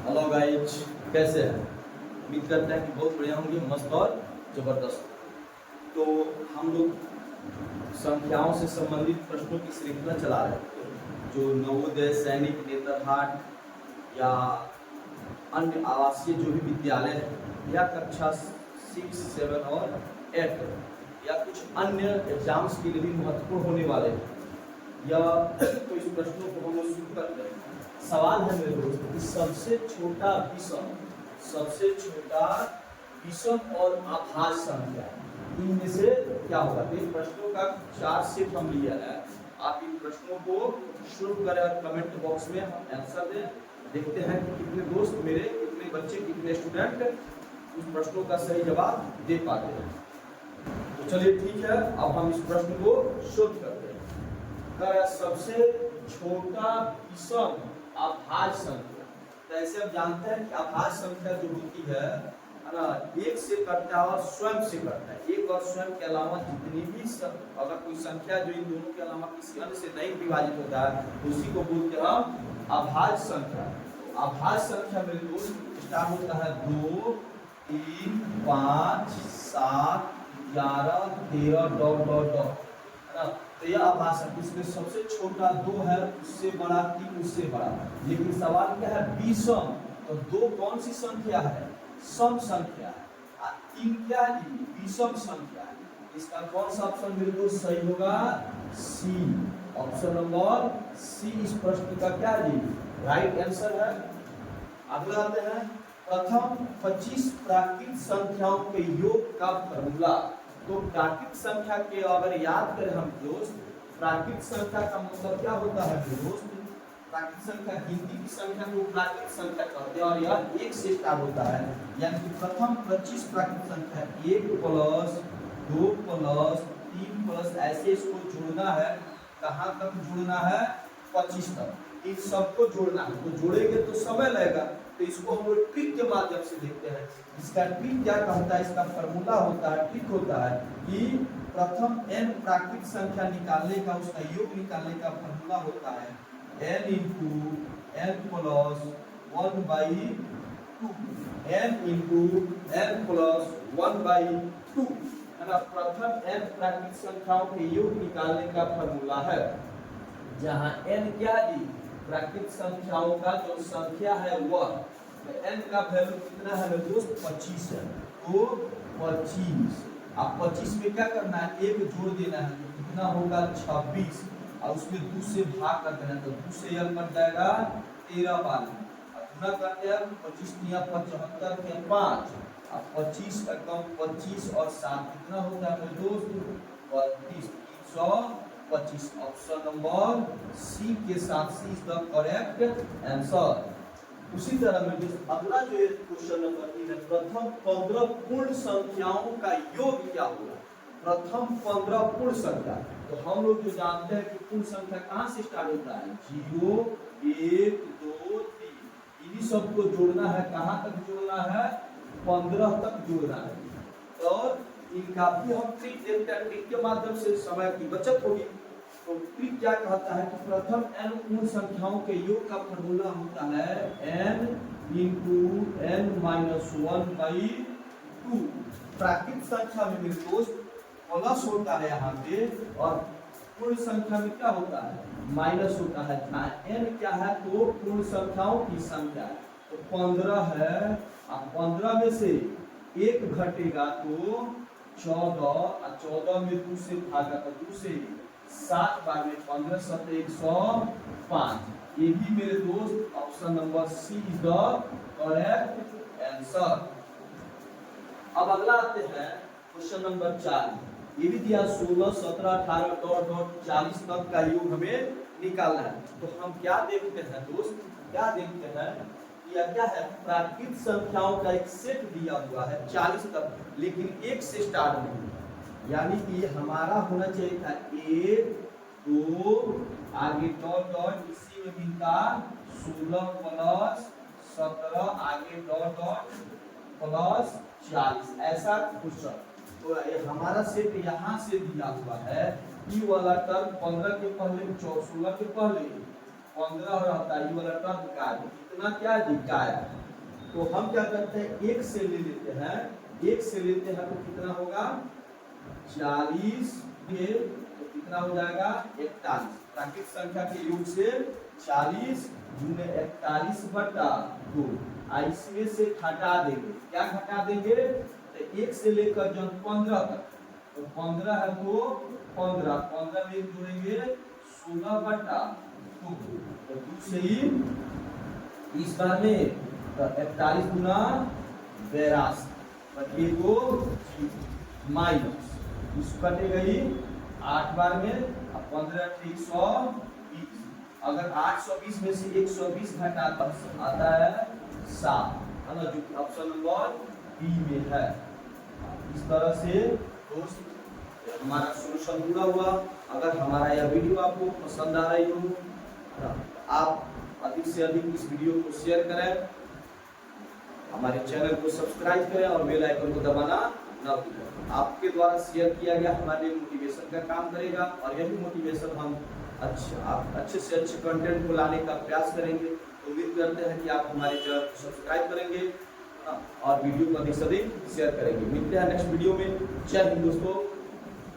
Hello guys, कैसे हैं? उम्मीद करते हैं कि बहुत बढ़िया होंगे, मस्त और ज़बरदस्त। तो हम लोग संख्याओं से संबंधित प्रश्नों की श्रृंखला चला रहे हैं जो नवोदय, सैनिक, नेतरहाट या अन्य आवासीय जो भी विद्यालय है या कक्षा 6, 7 और 8 या कुछ अन्य एग्जाम्स के लिए भी महत्वपूर्ण होने वाले हैं या तो इस प्रश्नों को हम लोग शुरू करते हैं। सवाल है मेरे दोस्त कि सबसे छोटा विषम और अभाज्य संख्या इनमें से क्या होगा? तो इन प्रश्नों का 4 सेट हम लिया है। आप इन प्रश्नों को शुरू करें और कमेंट बॉक्स में हम आंसर दें। देखते हैं कि कितने दोस्त मेरे, कितने बच्चे, कितने स्टूडेंट उस प्रश्नों का सही जवाब दे पाते हैं। तो चलिए ठीक है, अब हम इस प्रश्न को शुरू करते हैं। सबसे छोटा विषम अभाज्य संख्या, तो ऐसे हम जानते हैं कि अभाज्य संख्या जो होती है ना, एक से करता है और स्वयं से करता है। एक और स्वयं के अलावा जितनी भी अगर कोई संख्या जो इन दोनों के अलावा किसी अन्य से नहीं विभाजित होता है तो उसी को बोलते हैं हम अभाज्य संख्या। तो अभाज्य संख्या मेरे दोस्त स्टार्ट होता है 2, 3, 5, 7, 11, 13 डॉट डॉट डॉट, है ना। तो यह अभाज्य संख्या, इसमें सबसे छोटा 2 है, उससे बड़ा 3, उससे बड़ा। लेकिन सवाल क्या है? विषम। तो 2 कौन सी संख्या है? सम संख्या है। 3 क्या है? विषम संख्या है। इसका कौन सा ऑप्शन मेरे को सही होगा? सी, ऑप्शन नंबर सी इस प्रश्न का क्या है? राइट आंसर है। अगला आते हैं, प्रथम 25 प्राकृत संख्याओं के योग का फॉर्मूला। तो प्राकृत संख्या के अगर याद करें हम दोस्त, प्राकृत संख्या का मतलब क्या होता है दोस्त? प्राकृत संख्या गिनती की संख्या को प्राकृत संख्या कहते हैं और यह 1 से स्टार्ट होता है। यानी कि प्रथम 25 प्राकृत संख्या 1 प्लस 2 प्लस 3 प्लस ऐसे इसको जोड़ना है। कहाँ तक जोड़ना है? 25 तक। इन सबको जोड़ना है। तो जोड़ेंगे तो समय लगेगा, तो इसको हम लोग ट्रिक के माध्यम से देखते हैं। इसका ट्रिक क्या कहता है? इसका फॉर्मूला होता है, ट्रिक होता है कि प्रथम n प्राकृत संख्या निकालने का, उसका योग निकालने का फॉर्मूला होता है n into n plus 1/2, n into n plus 1/2, है ना। प्रथम n प्राकृत संख्याओं के योग निकालने का फॉर्मूला है, जहां n क्या है? प्राकृत संख्याओं का जो संख्या है वह, तो n का वैल्यू कितना है मेरे दोस्त? 25 है। तो 25, अब 25 में क्या करना है? 1 जोड़ देना है, तो कितना होगा? 26, और उसमें 2 से भाग कर देना, तो 2 से यल कट जाएगा 13 बार। अब गुना करते हैं, 25 तिया 75 के 5, अब 25 का कम 25 और 7 कितना होता है मेरे दोस्त? 32, 325। ऑप्शन नंबर सी के साथ सी इज द करेक्ट आंसर। उसी तरह में दोस्त अगला जो क्वेश्चन नंबर 3 है, प्रथम 15 पूर्ण संख्याओं का योग क्या होगा? प्रथम 15 पूर्ण संख्या, तो हम लोग जो जानते हैं कि पूर्ण संख्या कहाँ से स्टार्ट होता है? 0, 1, 2, 3, इन्हीं सबको जोड़ना है। कहाँ तक जोड़ना है? 15 तक जोड़ना है। और इनका भी हम ट्रिक देखते हैं, ट्रिक के माध्यम से समय की बचत होगी। तो ट्रिक क्या कहता है कि प्रथम n पूर्ण संख्याओं के योग का फॉर्मूला होता है n इंटू n माइनस 1/2। प्राकृत संख्या में मेरे दोस्त प्लस होता है यहाँ पे, और पूर्ण संख्या में क्या होता है? माइनस होता है। n क्या है? तो पूर्ण संख्याओं की संख्या, तो 15 है। अब 15 में से 1 घटेगा तो 14, और 14 में 2 से भागा तो 2 से 7 बार में 15 7 105। ये भी मेरे दोस्त option number C is the correct answer. अब अगला आते हैं क्वेश्चन नंबर 4। ये भी दिया 16, 17, 18 डॉट डॉट 40 तक का योग हमें निकालना है। तो हम क्या देखते हैं दोस्त? क्या देखते हैं? यह क्या है? प्राकृत संख्याओं का एक सेट दिया हुआ है 40 तक, लेकिन 1 से स्टार्ट नहीं। यानी कि हमारा होना चाहिए था 1, 2, आगे डॉट डॉट, इसी में भी था 16 प्लस 17, आगे डॉट डॉट प्लस 40, ऐसा क्वेश्चन। तो ये हमारा सेट यहाँ से दिया हुआ है। ई वाला टर्म 15 के पहले 16 के पहले 15 रहता है, ई वाला टर्म का कितना क्या दिखाया तो हम क्या करते हैं, एक से ले लेते हैं, एक से लेते हैं तो कितना होगा 40 के, तो कितना हो जाएगा 41। प्राकृतिक संख्या के योग से 40 गुने 41 बटा 2। इसमें से घटा देंगे, क्या घटा देंगे, तो एक से लेकर जो 15 तक, तो 15 है तो 15 में जोड़ेंगे 16 बटा 2, तो 2 से ही 30 बार में, तो 41 गुना 82 बटे 2 माइनस इस कटे गई 8 बार में, अब 15 ठीक 120। अगर 820 में से 120 घटा तब आता है 7, है ना, जो ऑप्शन नंबर बी में है। इस तरह से दोस्त हमारा सॉल्यूशन पूरा हुआ। अगर हमारा यह वीडियो आपको पसंद आ रही हो, आप अधिक से अधिक इस वीडियो को शेयर करें, हमारे चैनल को सब्सक्राइब करें और बेल आइकन को दबाना न भूलें। आपके द्वारा शेयर किया गया हमारे मोटिवेशन का काम करेगा और यही मोटिवेशन हम अच्छे से अच्छे कंटेंट को लाने का प्रयास करेंगे। उम्मीद करते हैं कि आप हमारे चैनल को सब्सक्राइब करेंगे और वीडियो को अधिक से अधिक शेयर करेंगे। मिलते हैं नेक्स्ट वीडियो में। जय हिंद दोस्तों।